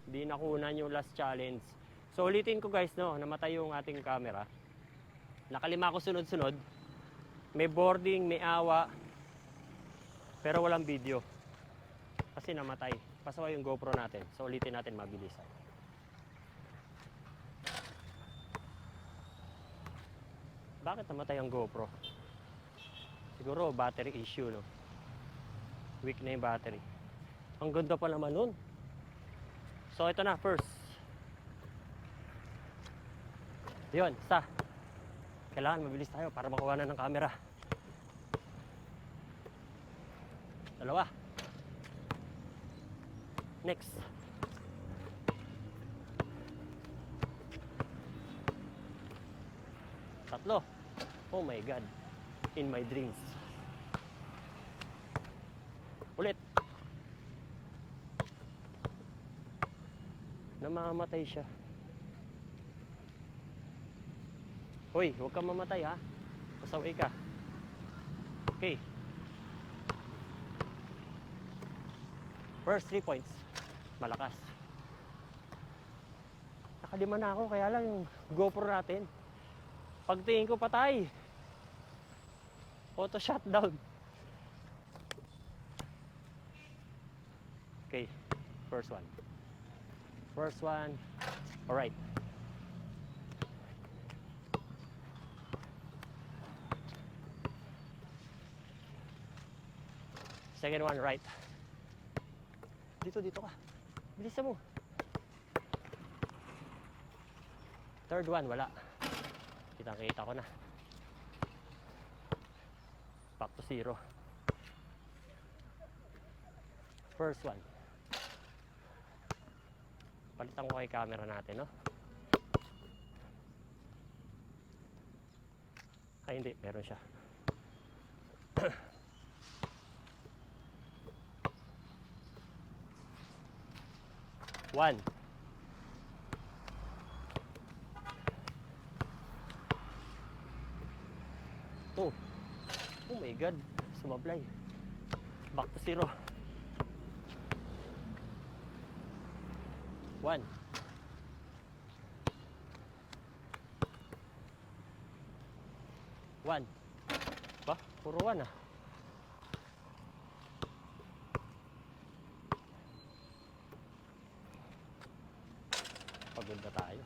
Di nakunan yung last challenge. So ulitin ko guys, no, namatay yung ating camera. Nakalima ko sunod-sunod. May boarding, may awa. Pero walang video. Kasi namatay. Pasaway yung GoPro natin. So ulitin natin mabilisan. Bakit namatay ang GoPro? Siguro battery issue, no? Weak na yung battery. Ang ganda pa naman nun. So ito na, first. Yun, isa. Kailangan mabilis tayo para makuha na ng camera. Dalawa. Next. Tatlo. Oh my God. In my dreams. Ulit. Namamatay siya. Hoy, huwag kang mamatay ha. Pasaway ka. Okay. First 3 points. Malakas. Nakalima na ako, kaya lang yung GoPro natin. Pagtingin ko patay. Auto shutdown. Okay. First one. First one. Alright. Second one, right. Dito ka. Bilisan mo. Third one, wala. Kitang-kita ko na. Back to zero. First one. Palitan ko kay camera natin, no? Ay, hindi. Meron siya. One. Two. Oh my God. Sumablay. Back to zero. One. One. Ba? Puro one ah. Pagod na tayo.